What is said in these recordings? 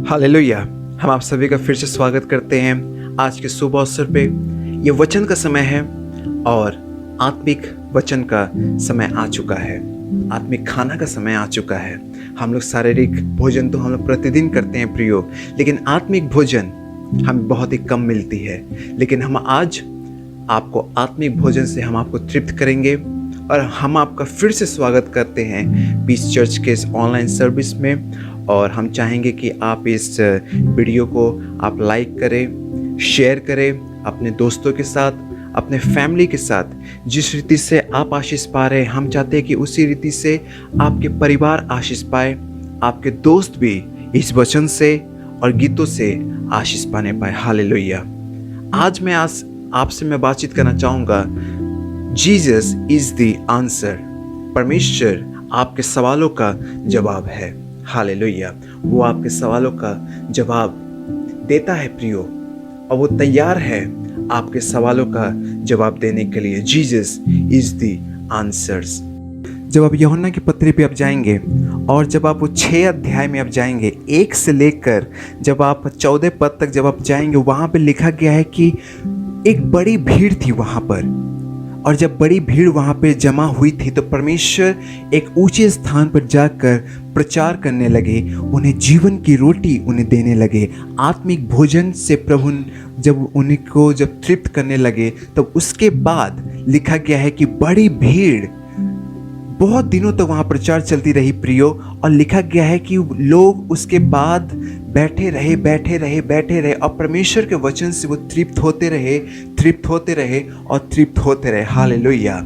Hallelujah. हम आप सभी का फिर से स्वागत करते हैं आज के शुभ अवसर पे। ये वचन का समय है और आत्मिक वचन का समय आ चुका है। आत्मिक खाना का समय आ चुका है। हम लोग शारीरिक भोजन तो हम लोग प्रतिदिन करते हैं प्रियो, लेकिन आत्मिक भोजन हमें बहुत ही कम मिलती है। लेकिन हम आज आपको आत्मिक भोजन से हम आपको तृप्त करेंगे और हम आपका फिर से स्वागत करते हैं पीस चर्च के इस ऑनलाइन सर्विस में। और हम चाहेंगे कि आप इस वीडियो को आप लाइक करें, शेयर करें अपने दोस्तों के साथ, अपने फैमिली के साथ। जिस रीति से आप आशीष पा रहे हैं, हम चाहते हैं कि उसी रीति से आपके परिवार आशीष पाए, आपके दोस्त भी इस वचन से और गीतों से आशीष पाने पाए। हालेलुया। आज आपसे मैं बातचीत करना चाहूँगा, जीसस इज द आंसर। परमेश्वर आपके सवालों का जवाब है। हालेलुया। वो आपके सवालों का जवाब देता है प्रियो, और वो तैयार है आपके सवालों का जवाब देने के लिए। Jesus is the answers. जब आप यूहन्ना की पत्री पे आप जाएंगे और जब आप वो 6 अध्याय में आप जाएंगे, 1 से लेकर जब आप 14 पद तक जब आप जाएंगे, वहाँ पे लिखा गया है कि एक बड़ी भीड़ थी वहाँ पर। और जब बड़ी भीड़ वहाँ पे जमा हुई थी तो परमेश्वर एक ऊंचे स्थान पर जाकर प्रचार करने लगे, उन्हें जीवन की रोटी उन्हें देने लगे। आत्मिक भोजन से प्रभु जब उनको जब तृप्त करने लगे, तब उसके बाद लिखा गया है कि बड़ी भीड़ बहुत दिनों तक वहाँ प्रचार चलती रही प्रियो। और लिखा गया है कि लोग उसके बाद बैठे रहे और परमेश्वर के वचन से वो तृप्त होते रहे। हालेलुया।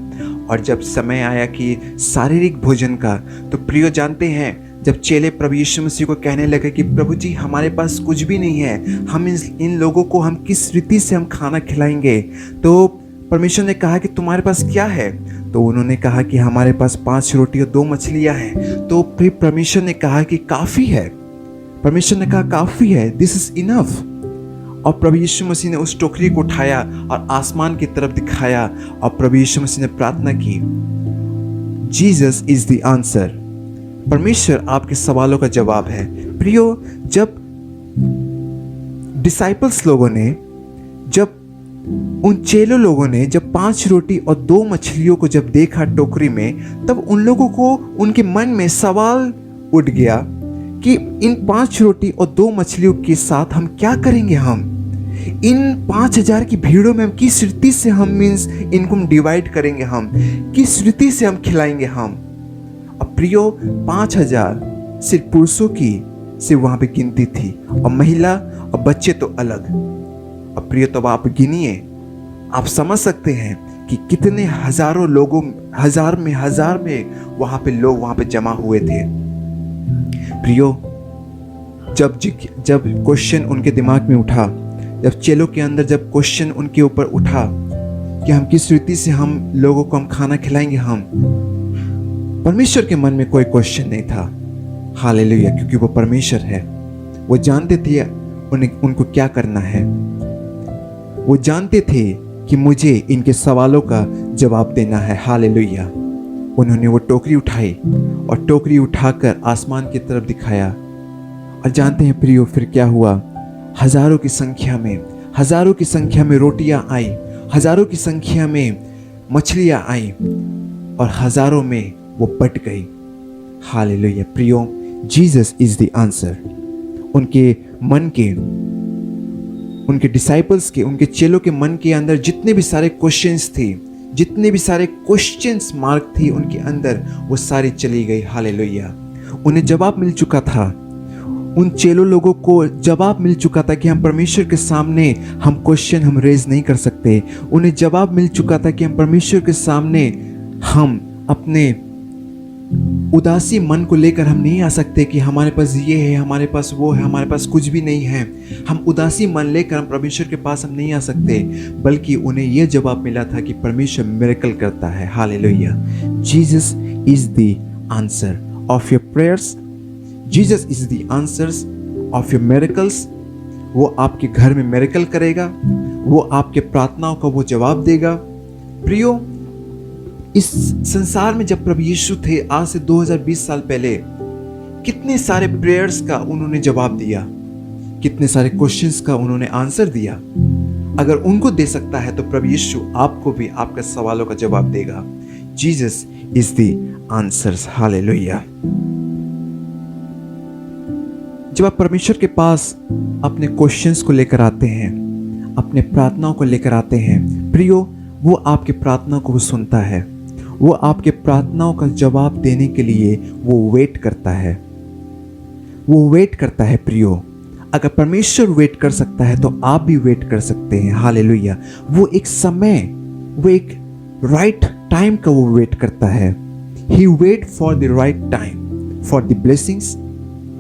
और जब समय आया कि शारीरिक भोजन का, तो प्रियो जानते हैं, जब चेले प्रभु यीशु मसीह को कहने लगे कि प्रभु जी हमारे पास कुछ भी नहीं है, हम इन लोगों को हम किस रीति से हम खाना खिलाएंगे, तो परमेश्वर ने कहा कि तुम्हारे पास क्या है? तो उन्होंने कहा कि हमारे पास 5 रोटी और 2 मछलियां हैं। तो फिर परमेश्वर ने कहा कि काफ़ी है। परमेश्वर ने कहा काफ़ी है, दिस इज इनफ। और प्रभु यीशु मसीह ने उस टोकरी को उठाया और आसमान की तरफ दिखाया और प्रभु यीशु मसीह ने प्रार्थना की, जीसस इज द आंसर। परमेश्वर आपके सवालों का जवाब है प्रियो। जब डिसाइपल्स लोगों ने, जब उन चेलों लोगों ने जब 5 रोटी और 2 मछलियों को जब देखा टोकरी में, तब उन लोगों को उनके मन में सवाल उठ गया कि इन 5 रोटी और 2 मछलियों के साथ हम क्या करेंगे? हम इन 5000 की भीड़ों में हम किस रीति से हम इनको डिवाइड करेंगे? हम किस रीति से हम खिलाएंगे? हम अब प्रियो 5000 सिर्फ पुरुषों की सिर्फ वहां पे गिनती थी और महिला और बच्चे तो अलग। अब प्रिय, तब आप गिनिए, आप समझ सकते हैं कि कितने हजारों लोगों, हजार में वहां पे लोग वहां पे जमा हुए थे प्रियो। जब क्वेश्चन उनके दिमाग में उठा, जब चेलों के अंदर जब क्वेश्चन उनके ऊपर उठा कि हम किस रीति से हम लोगों को हम खाना खिलाएंगे, हम परमेश्वर के मन में कोई क्वेश्चन नहीं था। हालेलुया। क्योंकि वो परमेश्वर है, वो जानते थे उनको क्या करना है। वो जानते थे कि मुझे इनके सवालों का जवाब देना है। हालेलुया। उन्होंने वो टोकरी उठाई और टोकरी उठाकर आसमान की तरफ दिखाया। और जानते हैं प्रियो, फिर क्या हुआ? हजारों की संख्या में रोटियां आई, हजारों की संख्या में मछलियां आई और हजारों में वो बट गई। हालेलुया। प्रियो, जीसस इज द आंसर। उनके मन के, उनके डिसाइपल्स के, उनके चेलों के मन के अंदर जितने भी सारे क्वेश्चंस थे, जितने भी सारे क्वेश्चंस मार्क थी उनके अंदर, वो सारी चली गई। हालेलुया। उन्हें जवाब मिल चुका था, उन चेलों लोगों को जवाब मिल चुका था कि हम परमेश्वर के सामने हम क्वेश्चन हम रेज नहीं कर सकते। उन्हें जवाब मिल चुका था कि हम परमेश्वर के सामने हम अपने उदासी मन को लेकर हम नहीं आ सकते कि हमारे पास ये है, हमारे पास वो है, हमारे पास कुछ भी नहीं है। हम उदासी मन लेकर हम परमेश्वर के पास हम नहीं आ सकते, बल्कि उन्हें यह जवाब मिला था कि परमेश्वर मिरेकल करता है। Hallelujah. Jesus is the answer of your prayers. Jesus is the answers of your miracles. वो आपके घर में मिरेकल करेगा, वो आपके प्रार्थनाओं का वो जवाब देगा। प्रियो, इस संसार में जब प्रभु यीशु थे आज से 2020 साल पहले, कितने सारे प्रेयर्स का उन्होंने जवाब दिया। कितने सारे क्वेश्चंस का उन्होंने आंसर दिया। अगर उनको दे सकता है तो प्रभु यीशु आपको भी आपके सवालों का जवाब देगा। Jesus is the answers. Hallelujah. जब आप परमेश्वर के पास अपने क्वेश्चंस को लेकर आते हैं, अपने प्रार्थनाओं को लेकर आते हैं, प्रियो, वो आपकी प्रार्थना को सुनता है। वो आपके प्रार्थनाओं का जवाब देने के लिए वो वेट करता है। वो वेट करता है प्रियो। अगर परमेश्वर वेट कर सकता है तो आप भी वेट कर सकते हैं। हालेलुया। वो एक समय, वो एक राइट टाइम का वो वेट करता है। He wait for the right time, for the blessings,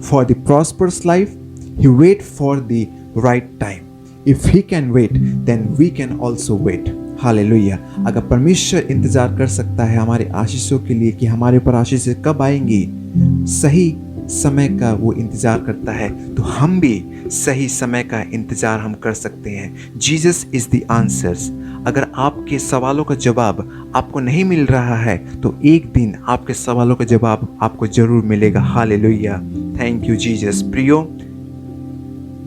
for the prosperous life. He wait for the right time. If he can wait then we can also wait. Hallelujah. अगर परमेश्वर इंतजार कर सकता है हमारे आशीषों के लिए कि हमारे ऊपर आशीषें कब आएंगी, सही समय का वो इंतजार करता है, तो हम भी सही समय का इंतजार हम कर सकते हैं। Jesus is the answers. अगर आपके सवालों का जवाब आपको नहीं मिल रहा है तो एक दिन आपके सवालों का जवाब आपको जरूर मिलेगा। हालेलुया। Thank you Jesus. प्रियो,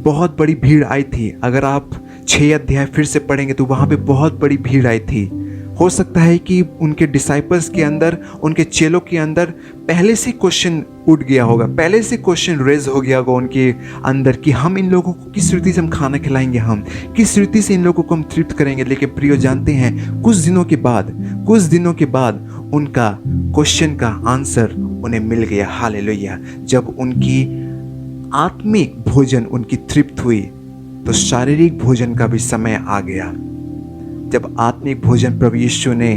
बहुत बड़ी भीड़ आई थी। अगर आप 6 अध्याय फिर से पढ़ेंगे तो वहाँ पे बहुत बड़ी भीड़ आई थी। हो सकता है कि उनके डिसाइपल्स के अंदर, उनके चेलों के अंदर पहले से क्वेश्चन उठ गया होगा, पहले से क्वेश्चन रेज हो गया होगा उनके अंदर कि हम इन लोगों को किस रीति से हम खाना खिलाएंगे, हम किस रीति से इन लोगों को हम तृप्त करेंगे। लेकिन प्रियो जानते हैं, कुछ दिनों के बाद उनका क्वेश्चन का आंसर उन्हें मिल गया। हालेलुया। जब उनकी आत्मिक भोजन उनकी तृप्त हुई तो शारीरिक भोजन का भी समय आ गया। जब आत्मिक भोजन प्रभु यीशु ने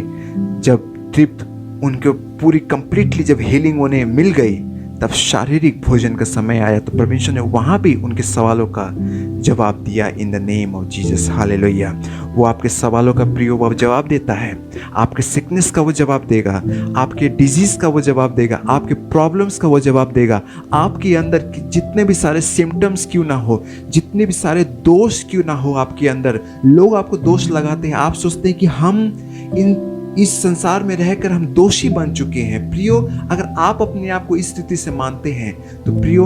जब तृप्त उनको पूरी कंप्लीटली जब हीलिंग उन्हें मिल गई, तब शारीरिक भोजन का समय आया तो परमेश्वर ने वहाँ भी उनके सवालों का जवाब दिया इन the name of Jesus. Hallelujah. वो आपके सवालों का प्रिय वो जवाब देता है। आपके सिकनेस का वो जवाब देगा, आपके डिजीज का वो जवाब देगा, आपके प्रॉब्लम्स का वो जवाब देगा। आपके अंदर जितने भी सारे सिम्टम्स क्यों ना हो, जितने भी सारे दोष क्यों ना हो आपके अंदर, लोग आपको दोष लगाते हैं, आप सोचते हैं कि हम इस संसार में रहकर हम दोषी बन चुके हैं। प्रियो, अगर आप अपने आप को इस स्थिति से मानते हैं तो प्रियो,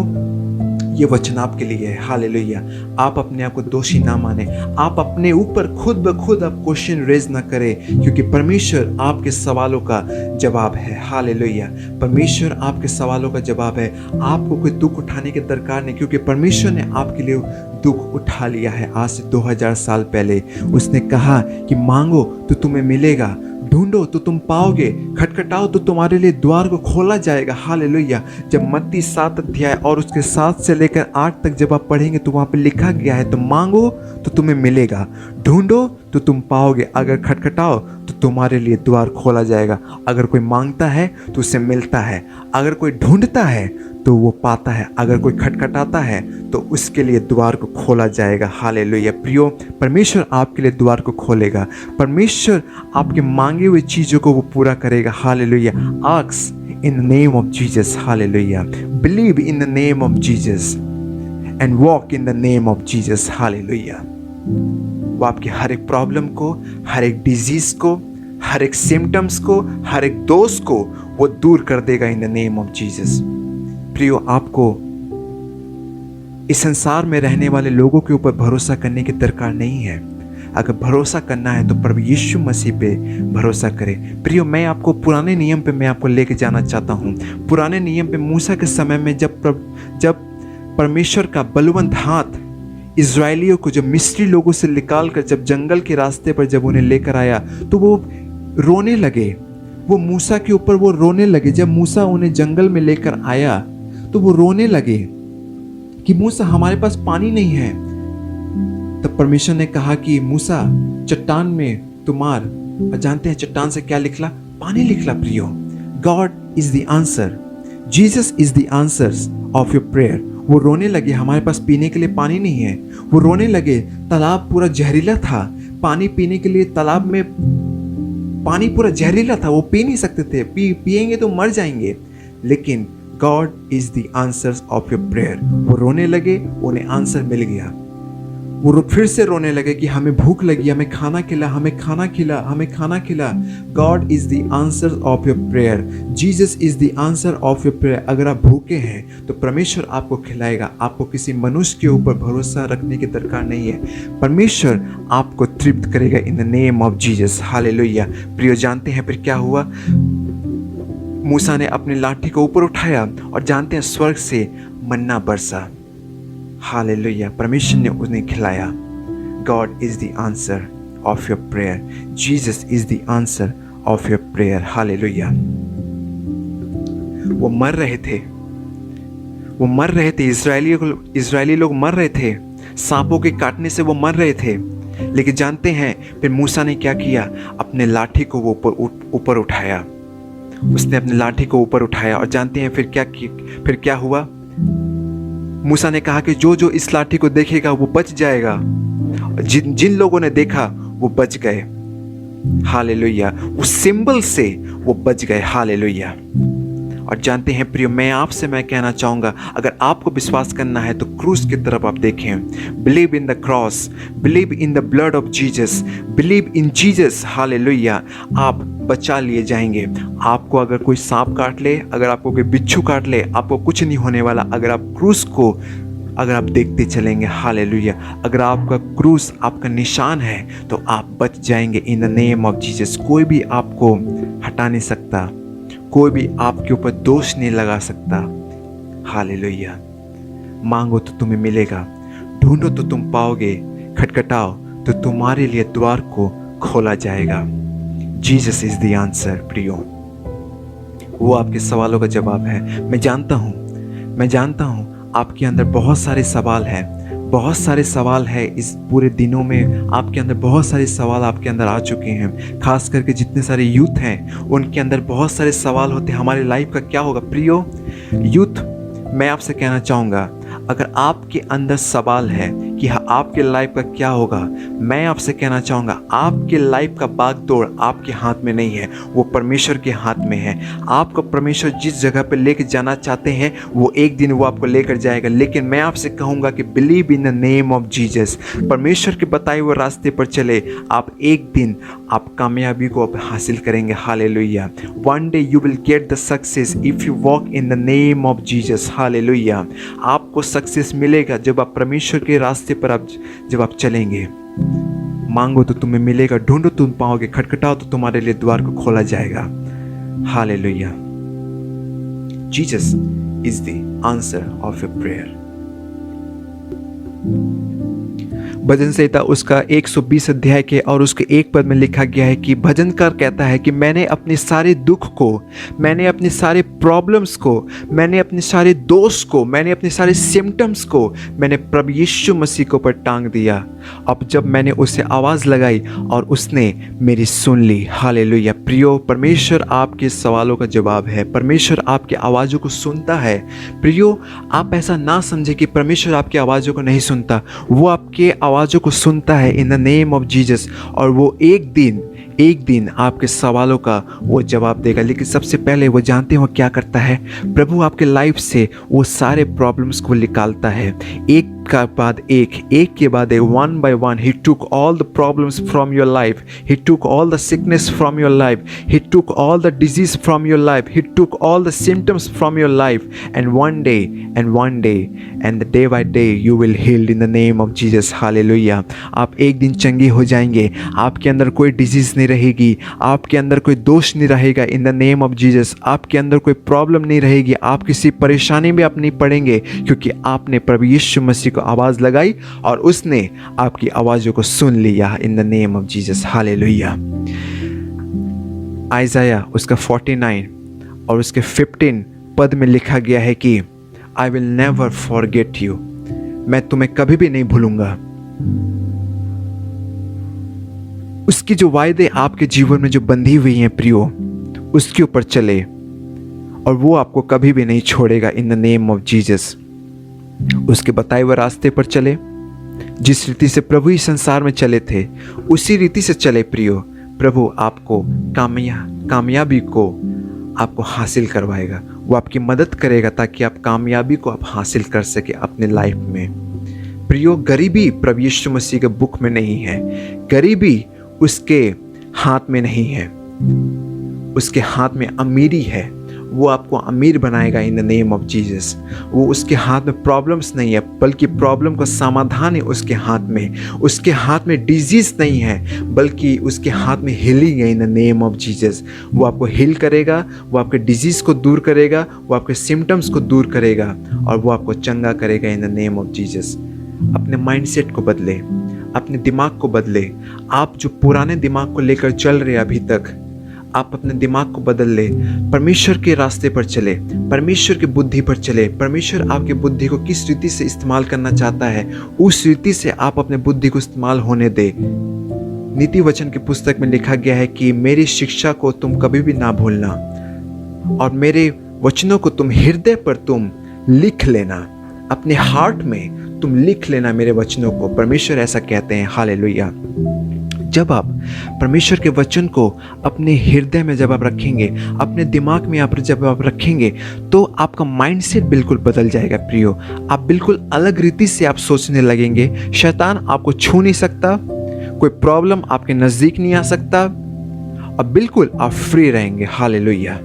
ये वचन आपके लिए है। हालेलुया। आप अपने आप को दोषी ना माने, आप अपने ऊपर खुद ब खुद आप क्वेश्चन रेज ना करें, क्योंकि परमेश्वर आपके सवालों का जवाब है। हालेलुया। परमेश्वर आपके सवालों का जवाब है। आपको कोई दुख उठाने की दरकार नहीं, क्योंकि परमेश्वर ने आपके लिए दुख उठा लिया है। आज से 2000 साल पहले उसने कहा कि मांगो तो तुम्हें मिलेगा, ढूंढो तो तुम पाओगे, खटखटाओ तो तुम्हारे लिए द्वार को खोला जाएगा। हालेलुया। जब मत्ती 7 अध्याय और उसके 7 से लेकर 8 तक जब आप पढ़ेंगे तो वहाँ पे लिखा गया है, तो मांगो तो तुम्हें मिलेगा, ढूंढो तो तुम पाओगे, अगर खटखटाओ तो तुम्हारे लिए द्वार खोला जाएगा। अगर कोई मांगता है तो उसे मिलता है, अगर कोई ढूंढता है तो वो पाता है, अगर कोई खटखटाता है तो उसके लिए द्वार को खोला जाएगा। हालेलुया। प्रियो, परमेश्वर आपके लिए द्वार को खोलेगा। परमेश्वर आपके मांगे हुए चीज़ों को वो पूरा करेगा। Hallelujah. Ask in the name of Jesus. Hallelujah. Believe in the name of Jesus and walk in the name of Jesus. Hallelujah. वो आपकी हर एक प्रॉब्लम को, हर एक डिजीज को, हर एक सिम्टम्स को, हर एक दोष को वो दूर कर देगा इन द नेम ऑफ जीसस। प्रियो, आपको इस संसार में रहने वाले लोगों के ऊपर भरोसा करने की दरकार नहीं है। अगर भरोसा करना है तो प्रभु यीशु मसीह पे भरोसा करें। प्रियो, मैं आपको पुराने नियम पे मैं आपको लेके जाना चाहता हूँ। पुराने नियम पे मूसा के समय में जब परमेश्वर का बलवंत हाथ इजराइलियों को जब मिस्री लोगों से निकाल कर जब जंगल के रास्ते पर जब उन्हें लेकर आया तो वो रोने लगे, वो मूसा के ऊपर वो रोने लगे। जब मूसा उन्हें जंगल में लेकर आया तो वो रोने लगे कि मूसा, हमारे पास पानी नहीं है। तब परमेश्वर ने कहा कि मूसा, चट्टान में तुम मार। और जानते हैं चट्टान से क्या निकला? पानी निकला। प्रियो, God is the answer, Jesus is the answers of your prayer. वो रोने लगे, हमारे पास पीने के लिए पानी नहीं है। वो रोने लगे, तालाब पूरा जहरीला था, पानी पीने के लिए तालाब में पानी पूरा जहरीला था, वो पी नहीं सकते थे, पिएंगे तो मर जाएंगे। लेकिन God is the answers of your prayer. वो रोने लगे, उन्हें आंसर मिल गया। वो फिर से रोने लगे कि हमें भूख लगी, हमें खाना खिला, हमें खाना खिला, हमें खाना खिला। God is the answer of your prayer, Jesus is the answer of your prayer. अगर आप भूखे हैं तो परमेश्वर आपको खिलाएगा। आपको किसी मनुष्य के ऊपर भरोसा रखने की दरकार नहीं है, परमेश्वर आपको तृप्त करेगा इन the name of Jesus. Hallelujah. प्रियो, जानते हैं फिर क्या हुआ? मूसा ने अपनी लाठी को ऊपर उठाया और जानते हैं स्वर्ग से मन्ना बरसा। हालेलुया। परमेश्वर ने उन्हें खिलाया। God is the answer of your prayer, Jesus is the answer of your prayer. Hallelujah. वो मर रहे थे, इजरायली लोग मर रहे थे, सांपों के काटने से वो मर रहे थे। लेकिन जानते हैं फिर मूसा ने क्या किया? अपने लाठी को वो ऊपर उठाया। उसने अपनी लाठी को ऊपर उठाया और जानते हैं फिर क्या हुआ? मूसा ने कहा कि जो इस लाठी को देखेगा वो बच जाएगा। जिन लोगों ने देखा वो बच गए। हालेलुया। उस सिंबल से वो बच गए। हालेलुया। और जानते हैं प्रियो, मैं कहना चाहूँगा, अगर आपको विश्वास करना है तो क्रूस की तरफ आप देखें। Believe in the cross, believe in the blood of Jesus, believe in Jesus. Hallelujah. आप बचा लिए जाएंगे। आपको अगर कोई सांप काट ले, अगर आपको कोई बिच्छू काट ले, आपको कुछ नहीं होने वाला अगर आप क्रूस को आप देखते चलेंगे। हालेलुया। अगर आपका क्रूस आपका निशान है तो आप बच जाएंगे इन द नेम ऑफ जीसस। कोई भी आपको हटा नहीं सकता, कोई भी आपके ऊपर दोष नहीं लगा सकता। हालेलुया। मांगो तो तुम्हें मिलेगा, ढूंढो तो तुम पाओगे, खटखटाओ तो तुम्हारे लिए द्वार को खोला जाएगा। Jesus is the answer. प्रियो, वो आपके सवालों का जवाब है। मैं जानता हूँ आपके अंदर बहुत सारे सवाल हैं। इस पूरे दिनों में आपके अंदर बहुत सारे सवाल आपके अंदर आ चुके हैं। खास करके जितने सारे यूथ हैं उनके अंदर बहुत सारे सवाल होते हैं, हमारी लाइफ का क्या होगा। प्रियो यूथ, मैं आपसे कहना चाहूँगा, अगर आपके अंदर सवाल है कि आपके लाइफ का क्या होगा, मैं आपसे कहना चाहूँगा, आपके लाइफ का बागडोर आपके हाथ में नहीं है, वो परमेश्वर के हाथ में है। आपको परमेश्वर जिस जगह पे लेकर जाना चाहते हैं वो एक दिन वो आपको लेकर जाएगा। लेकिन मैं आपसे कहूँगा कि believe in the name of Jesus. परमेश्वर के बताए हुए रास्ते पर चले, आप एक दिन आप कामयाबी को आप हासिल करेंगे। Hallelujah. One day you will get the success if you walk in the name of Jesus. Hallelujah. आपको सक्सेस मिलेगा जब आप परमेश्वर के रास्ते पर जब आप चलेंगे। मांगो तो तुम्हें मिलेगा, ढूंढो तुम पाओगे, खटखटाओ तो तुम्हारे लिए द्वार को खोला जाएगा। Hallelujah. Jesus is the answer of your prayer. भजन संहिता उसका 120 अध्याय के और उसके 1 पद में लिखा गया है कि भजनकार कहता है कि मैंने अपने सारे दुख को, मैंने अपने सारे प्रॉब्लम्स को, मैंने अपने सारे दोष को, मैंने अपने सारे सिम्टम्स को मैंने प्रभु यीशु मसीह के ऊपर टांग दिया। अब जब मैंने उसे आवाज़ लगाई और उसने मेरी सुन ली। हालेलुया। प्रियो, परमेश्वर आपके सवालों का जवाब है। परमेश्वर आपकी आवाज़ों को सुनता है। प्रियो, आप ऐसा ना समझे कि परमेश्वर आपकी आवाज़ों को नहीं सुनता, वो आपके आवाज़ों को सुनता है इन द नेम ऑफ जीसस। और वो एक दिन आपके सवालों का वो जवाब देगा। लेकिन सबसे पहले वो जानते हो क्या करता है? प्रभु आपके लाइफ से वो सारे प्रॉब्लम्स को निकालता है, एक के बाद एक, one by one. He took all the problems from your life, he took all the sickness from your life, he took all the disease from your life, he took all the symptoms from your life. And one day and day by day you will heeled in the name of Jesus. Hallelujah. आप एक दिन चंगे हो जाएंगे। आपके अंदर कोई disease नहीं रहेगी, आपके अंदर कोई दोष नहीं रहेगा इन द नेम ऑफ जीसस। आपके अंदर कोई प्रॉब्लम नहीं रहेगी, आप किसी परेशानी में आप नहीं पड़ेंगे, क्योंकि आपने प्रभु यीशु मसीह को आवाज़ लगाई और उसने आपकी आवाज़ों को सुन लिया इन the name of Jesus. Hallelujah. आइज़ाया उसका 49 और उसके 15 पद में लिखा गया है कि I will never forget you, मैं तुम्हें कभी भी नहीं भूलूंगा। उसकी जो वायदे आपके जीवन में जो बंधी हुई हैं प्रियो, उसके ऊपर चले और वो आपको कभी भी नहीं छोड़ेगा इन द नेम ऑफ जीसस। उसके बताए हुए रास्ते पर चले, जिस रीति से प्रभु इस संसार में चले थे उसी रीति से चले प्रियो। प्रभु आपको कामयाबी को आपको हासिल करवाएगा, वो आपकी मदद करेगा ताकि आप कामयाबी को आप हासिल कर सके अपने लाइफ में। प्रियो, गरीबी प्रभु यीशु मसीह के बुक में नहीं है। गरीबी उसके हाथ में नहीं है, उसके हाथ में अमीरी है। वो आपको अमीर बनाएगा इन द नेम ऑफ जीसस। वो उसके हाथ में प्रॉब्लम्स नहीं है, बल्कि प्रॉब्लम का समाधान है उसके हाथ में। उसके हाथ में डिजीज नहीं है, बल्कि उसके हाथ में हीलिंग है इन द नेम ऑफ जीसस। वो आपको हील करेगा, वो आपके डिजीज को दूर करेगा, वो आपके सिम्टम्स को दूर करेगा और वो आपको चंगा करेगा इन द नेम ऑफ जीसस। अपने माइंडसेट को बदले, अपने दिमाग को बदले। आप जो पुराने दिमाग को लेकर चल रहे अभी तक, आप अपने दिमाग को बदल ले, परमेश्वर के रास्ते पर चले, परमेश्वर की बुद्धि पर चले। परमेश्वर आपकी बुद्धि को किस रीति से इस्तेमाल करना चाहता है, उस रीति से आप अपने बुद्धि को इस्तेमाल होने दे। नीति वचन की पुस्तक में लिखा गया है कि मेरी शिक्षा को तुम कभी भी ना भूलना और मेरे वचनों को तुम हृदय पर तुम लिख लेना, अपने हार्ट में तुम लिख लेना मेरे वचनों को। परमेश्वर ऐसा कहते हैं। हालेलुया। जब आप परमेश्वर के वचन को अपने हृदय में जब आप रखेंगे, अपने दिमाग में जब आप रखेंगे, तो आपका माइंडसेट बिल्कुल बदल जाएगा प्रियो। आप बिल्कुल अलग रीति से आप सोचने लगेंगे। शैतान आपको छू नहीं सकता, कोई प्रॉब्लम आपके नज़दीक नहीं आ सकता और बिल्कुल आप फ्री रहेंगे। हालेलुया।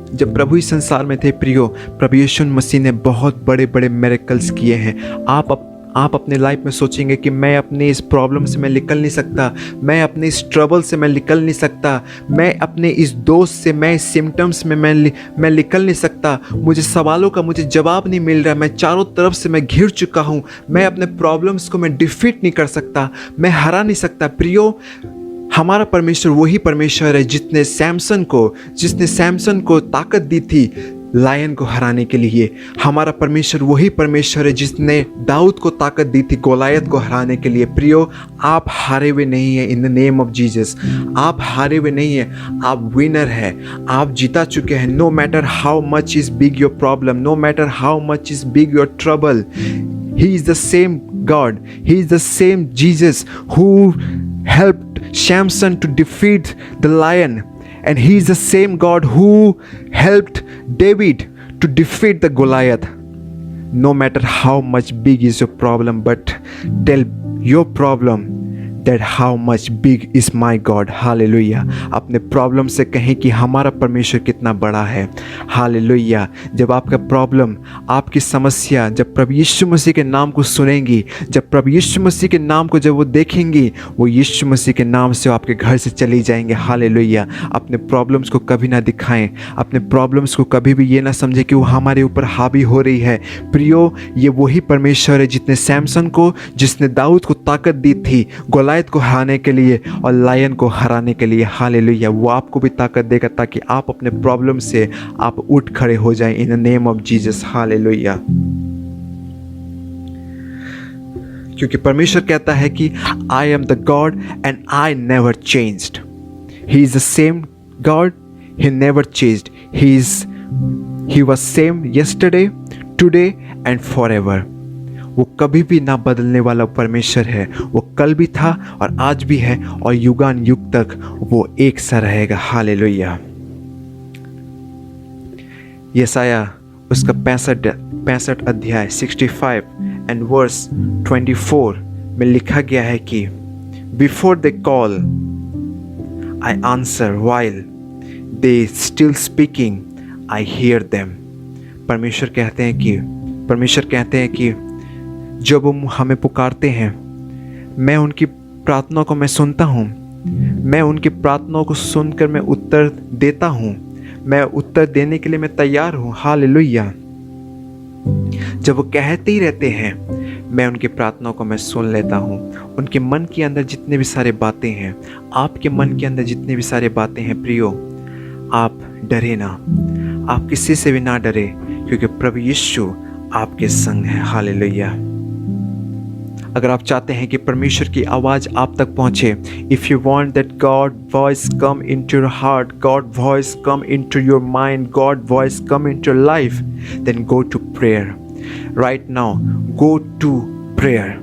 जब प्रभु इस संसार में थे प्रियो, प्रभु यीशु मसीह ने बहुत बड़े बड़े मिरेकल्स किए हैं। आप अपने लाइफ में सोचेंगे कि मैं अपने इस प्रॉब्लम से मैं निकल नहीं सकता, मैं अपने इस ट्रबल से मैं निकल नहीं सकता, मैं अपने इस दोस्त से, मैं इस सिम्टम्स में मैं निकल नहीं सकता, मुझे सवालों का मुझे जवाब नहीं मिल रहा, मैं चारों तरफ से मैं घिर चुका हूँ, मैं अपने प्रॉब्लम्स को मैं डिफीट नहीं कर सकता, मैं हरा नहीं सकता। प्रियो, हमारा परमेश्वर वही परमेश्वर है जिसने सैमसन को ताकत दी थी लायन को हराने के लिए। हमारा परमेश्वर वही परमेश्वर है जिसने दाऊद को ताकत दी थी गोलायत को हराने के लिए। प्रियो, आप हारे हुए नहीं हैं इन द नेम ऑफ जीसस। आप हारे हुए नहीं हैं, आप विनर हैं, आप जीता चुके हैं। No matter how much is big your problem, no matter how much is big your trouble, he is the same God, he is the same Jesus who helped Samson to defeat the lion, and he is the same God who helped David to defeat the Goliath. No matter how much big is your problem, but tell your problem that how much big is my God. Hallelujah. अपने problem से कहें कि हमारा परमेश्वर कितना बड़ा है। Hallelujah. जब आपका प्रॉब्लम, आपकी समस्या जब प्रभु यीशु मसीह के नाम को सुनेंगी, जब प्रभु यीशु मसीह के नाम को जब वो देखेंगी, वो यीशु मसीह के नाम से आपके घर से चली जाएंगे। हालेलुया। अपने प्रॉब्लम्स को कभी ना दिखाएं, अपने प्रॉब्लम्स को कभी भी ये ना समझे कि वो हमारे ऊपर हावी हो रही है। प्रियो, ये वही परमेश्वर है जिसने दाऊद को ताकत दी थी गोलायत को हराने के लिए और लायन को हराने के लिए। हालेलुया। वो आपको भी ताकत देगा ताकि आप अपने प्रॉब्लम से आप उठ खड़े हो जाएं इन the name of Jesus. Hallelujah. क्योंकि परमेश्वर कहता है कि I am the God and I never changed. He is the same God, he never changed. He was same yesterday, today and forever. वो कभी भी ना बदलने वाला परमेश्वर है। वो कल भी था और आज भी है और युगान युग तक वो एक सा रहेगा। हालेलुया। यशाया उसका 65 अध्याय 65 एंड वर्स 24 में लिखा गया है कि before they call I answer, while they still speaking I hear them. परमेश्वर कहते हैं कि जब वो हमें पुकारते हैं, मैं उनकी प्रार्थना को मैं सुनता हूँ, मैं उनकी प्रार्थनाओं को सुनकर मैं उत्तर देता हूँ, मैं उत्तर देने के लिए मैं तैयार हूँ। हालेलुया। जब वो कहते ही रहते हैं, मैं उनकी प्रार्थनाओं को मैं सुन लेता हूँ। उनके मन के अंदर जितने भी सारे बातें हैं, आपके मन के अंदर जितने भी सारे बातें हैं प्रियो, आप डरे ना, आप किसी से भी ना डरे, क्योंकि प्रभु यीशु आपके संग है। हालेलुया। अगर आप चाहते हैं कि परमेश्वर की आवाज़ आप तक पहुंचे, if you want that God voice come into your heart, God voice come into your mind, God voice come into your life, then go to prayer right now. Go to prayer.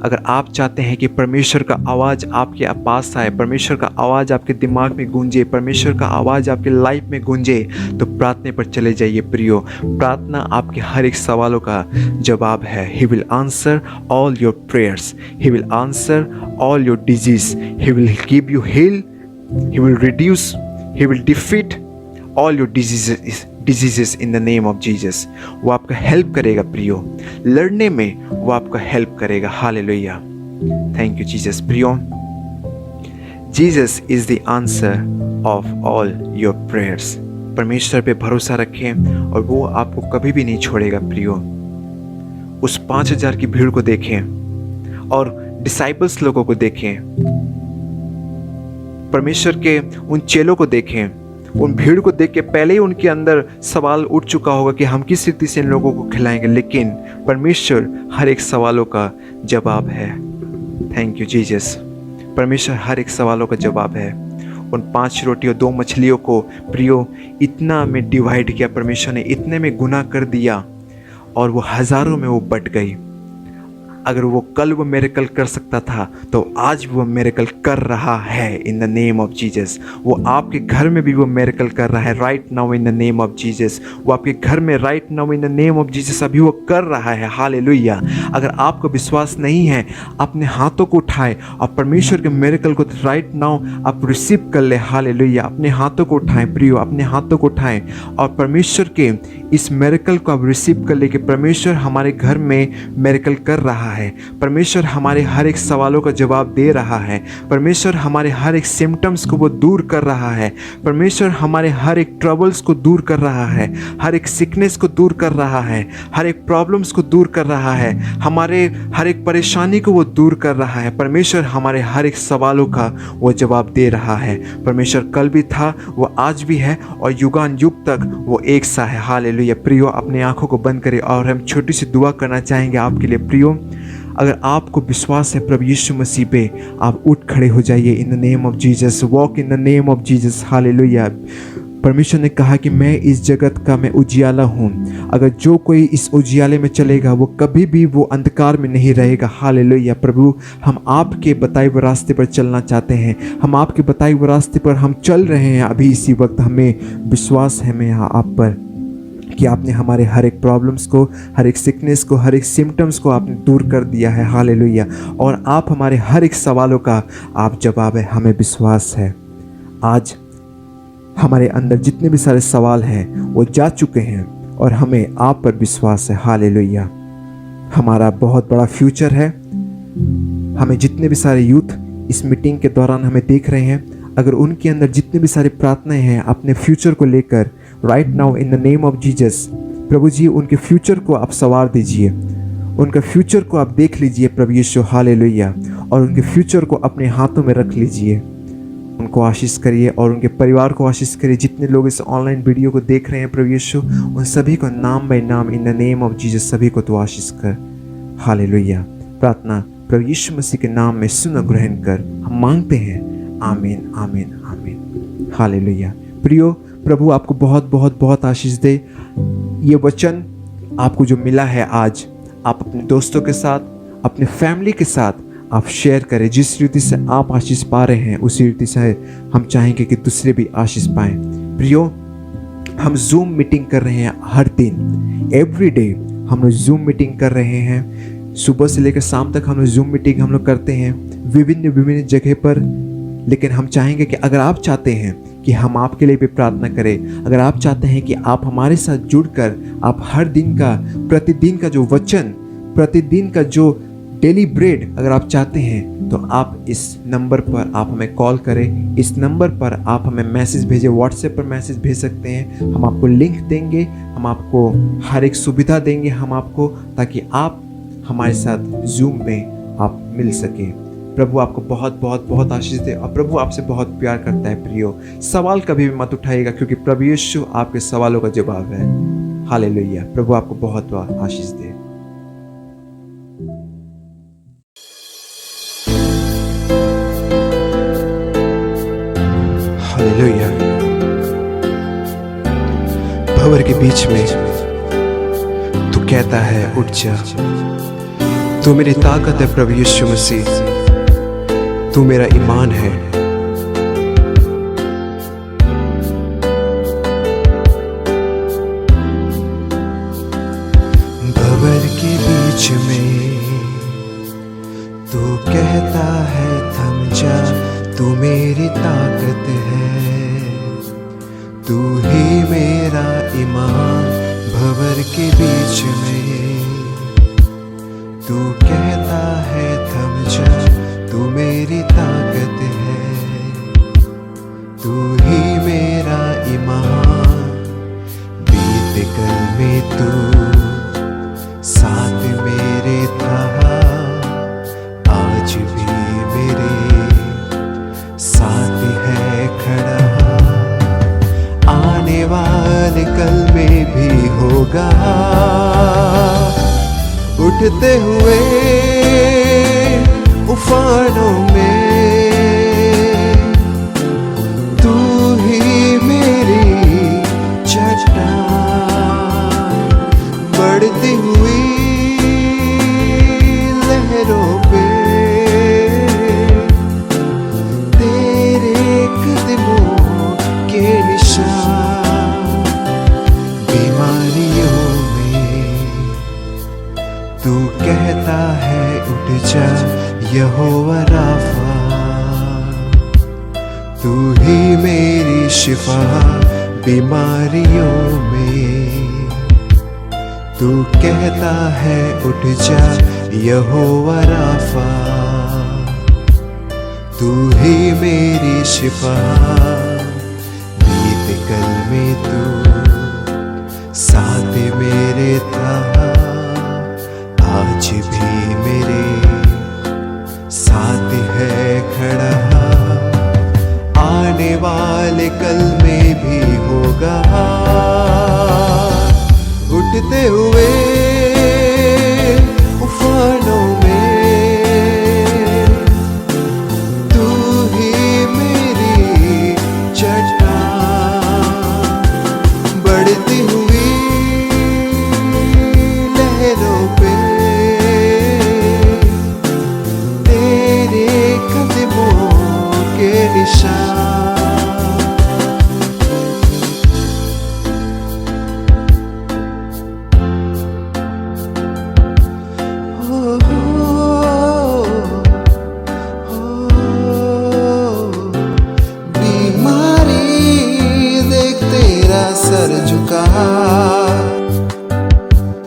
अगर आप चाहते हैं कि परमेश्वर का आवाज़ आपके पास आए, परमेश्वर का आवाज़ आपके दिमाग में गूंजे, परमेश्वर का आवाज़ आपके लाइफ में गूंजे, तो प्रार्थना पर चले जाइए प्रियो। प्रार्थना आपके हर एक सवालों का जवाब है। He will answer all your prayers, he will answer all your disease, he will give you heal, he will reduce, he will defeat all your diseases in the name of Jesus. वो आपका help करेगा प्रियो, लड़ने में वो आपका help करेगा। Hallelujah, thank you Jesus. प्रियो, Jesus is the answer of all your prayers. परमेश्वर पे भरोसा रखें और वो आपको कभी भी नहीं छोड़ेगा प्रियो। उस 5000 की भीड़ को देखें और डिसाइपल्स लोगों को देखें, परमेश्वर के उन चेलों को देखें। उन भीड़ को देख के पहले ही उनके अंदर सवाल उठ चुका होगा कि हम किस रीति से इन लोगों को खिलाएंगे, लेकिन परमेश्वर हर एक सवालों का जवाब है। Thank you Jesus. परमेश्वर हर एक सवालों का जवाब है। उन 5 रोटी और 2 मछलियों को प्रियो इतना में डिवाइड किया, परमेश्वर ने इतने में गुना कर दिया और वो हज़ारों में वो बट गई। अगर वो कल वो मिरेकल कर सकता था तो आज वो मिरेकल कर रहा है इन द नेम ऑफ जीसस। वो आपके घर में भी वो मिरेकल कर रहा है right now in the name of Jesus. वो आपके घर में right now in the name of Jesus अभी वो कर रहा है। हालेलुया। अगर आपको विश्वास नहीं है, अपने हाथों को उठाए और परमेश्वर के मिरेकल को राइट नाउ आप रिसीव कर ले। हालेलुया। अपने हाथों को उठाएं प्रियो, अपने हाथों को उठाएं और परमेश्वर के इस मिरेकल को आप रिसीव कर ले कि परमेश्वर हमारे घर में मिरेकल कर रहा है। परमेश्वर हमारे हर एक सवालों का जवाब दे रहा है। परमेश्वर हमारे हर एक सिम्टम्स को वो दूर कर रहा है। परमेश्वर हमारे हर एक ट्रबल्स को दूर कर रहा है, हर एक सिकनेस को दूर कर रहा है, हर एक प्रॉब्लम्स को दूर कर रहा है, हमारे हर एक परेशानी को वो दूर कर रहा है। परमेश्वर हमारे हर एक सवालों का वो जवाब दे रहा है। परमेश्वर कल भी था, वो आज भी है और युगान युग तक वो एक सा है। हालेलुया। प्रियो, अपने आंखों को बंद करें और हम छोटी सी दुआ करना चाहेंगे आपके लिए। प्रियो, अगर आपको विश्वास है प्रभु यीशु मसीह पे, आप उठ खड़े हो जाइए इन the name of Jesus. Walk in the name of Jesus. Hallelujah. परमेश्वर ने कहा कि मैं इस जगत का मैं उजियाला हूँ। अगर जो कोई इस उजियाले में चलेगा वो कभी भी वो अंधकार में नहीं रहेगा। हालेलुया। प्रभु, हम आपके बताए हुए रास्ते पर चलना चाहते हैं। हम आपके बताए हुए रास्ते पर हम चल रहे हैं अभी इसी वक्त। हमें विश्वास है मैं आप पर कि आपने हमारे हर एक प्रॉब्लम्स को, हर एक सिकनेस को, हर एक सिम्टम्स को आपने दूर कर दिया है। हालेलुया। और आप हमारे हर एक सवालों का आप जवाब है। हमें विश्वास है आज हमारे अंदर जितने भी सारे सवाल हैं वो जा चुके हैं और हमें आप पर विश्वास है। हालेलुया। हमारा बहुत बड़ा फ्यूचर है। हमें जितने भी सारे यूथ इस मीटिंग के दौरान हमें देख रहे हैं, अगर उनके अंदर जितने भी सारी प्रार्थनाएं हैं अपने फ्यूचर को लेकर, right now in the name of Jesus, प्रभु जी उनके फ्यूचर को आप संवार दीजिए, उनका फ्यूचर को आप देख लीजिए प्रभु यीशु। हालेलुया। और उनके फ्यूचर को अपने हाथों में रख लीजिए। उनको आशीष करिए और उनके परिवार को आशीष करिए। जितने लोग इस ऑनलाइन वीडियो को देख रहे हैं प्रभु यीशु, उन सभी को नाम बाय नाम इन द नेम ऑफ जीसस सभी को तो आशीष कर। हालेलुया। प्रार्थना प्रभु यीशु मसीह के नाम में सुन ग्रहण कर हम मांगते हैं। आमीन, आमीन, आमीन। हालेलुया। प्रियो, प्रभु आपको बहुत बहुत बहुत आशीष दे। ये वचन आपको जो मिला है आज, आप अपने दोस्तों के साथ, अपने फैमिली के साथ आप शेयर करें। जिस रीति से आप आशीष पा रहे हैं उसी रीति से हम चाहेंगे कि दूसरे भी आशीष पाएं। प्रियो, हम जूम मीटिंग कर रहे हैं हर दिन, एवरी डे हम लोग जूम मीटिंग कर रहे हैं। सुबह से लेकर शाम तक हम लोग जूम मीटिंग हम लोग करते हैं विभिन्न जगह पर। लेकिन हम चाहेंगे कि अगर आप चाहते हैं कि हम आपके लिए भी प्रार्थना करें, अगर आप चाहते हैं कि आप हमारे साथ जुड़कर आप हर दिन का, प्रतिदिन का जो वचन, प्रतिदिन का जो डेली ब्रेड अगर आप चाहते हैं, तो आप इस नंबर पर आप हमें कॉल करें। इस नंबर पर आप हमें मैसेज भेजें, व्हाट्सएप पर मैसेज भेज सकते हैं। हम आपको लिंक देंगे, हम आपको हर एक सुविधा देंगे हम आपको, ताकि आप हमारे साथ जूम में आप मिल सकें। प्रभु आपको बहुत बहुत बहुत आशीष दे और प्रभु आपसे बहुत प्यार करता है। प्रियो, सवाल कभी भी मत उठाइएगा क्योंकि प्रभु यीशु आपके सवालों का जवाब है। हालेलुया। प्रभु आपको बहुत बहुत आशीष दे। हालेलुया। भंवर के बीच में तू कहता है उठ जा, तू मेरी ताकत है प्रभु यीशु मसीह, तू मेरा ईमान है। भंवर के बीच में तू कहता है थम जा, तू मेरी ताकत है, तू ही मेरा ईमान। भंवर के बीच में तू कहता है थम जा, तू मेरी ताकत है, तू ही मेरा ईमान। बीते कल में तू साथ मेरे था, आज भी मेरे साथ है खड़ा। आने वाले कल में भी होगा, उठते हुए उफानों में तू ही मेरी चट्टान। बढ़ती हुई लहरों पे तेरे कदमों के निशान। बीमारियों में तू कहता है उठ जा, यहोवा राफा, तू ही मेरी शिफा। बीमारियों में तू कहता है उठ जा, यहोवा राफा, तू ही मेरी शिफा। बीते कल में तू साथ मेरे था, आज भी मेरे साथ है खड़ा। आने वाले कल में भी होगा, उठते हुए उफानों में तू ही मेरी चट्टान। बढ़ती हुई लहरों पे तेरे कदमों के निशान। सर झुका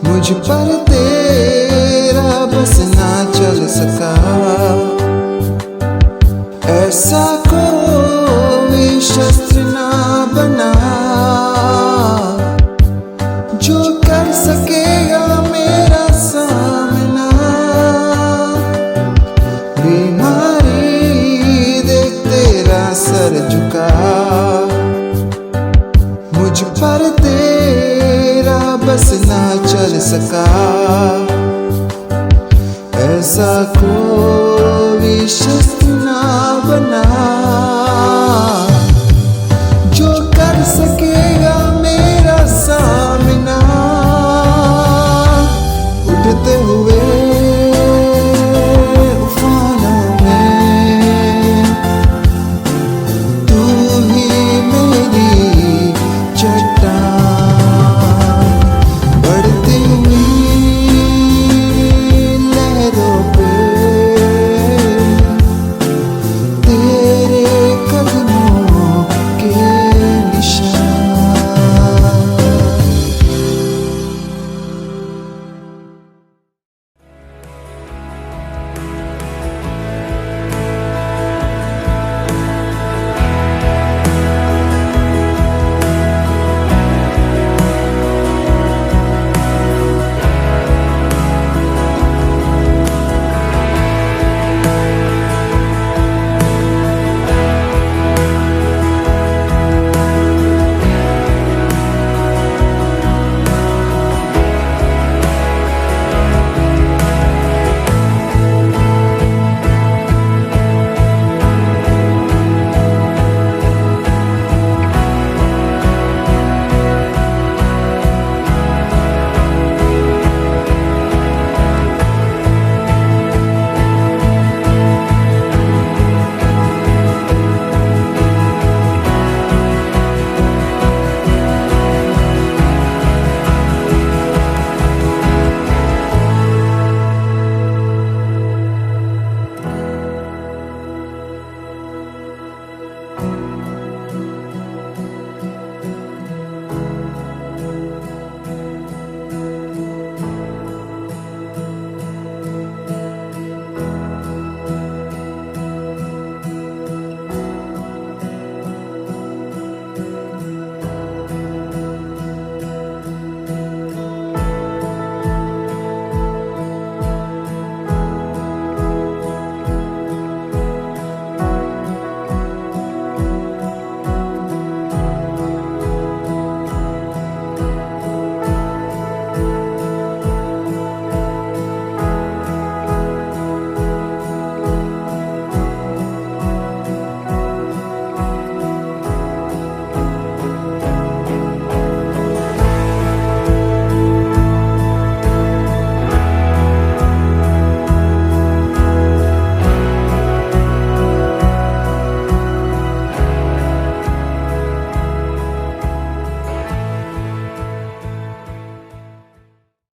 मुझ पर तेरा बस ना चल सका। ऐसा कोई शस्त्र ना बना जो कर सकेगा मेरा सामना। बीमारी देख तेरा सर झुका, मुझ पर तेरा बस ना चल सका। ऐसा कोई शस्त्र ना बना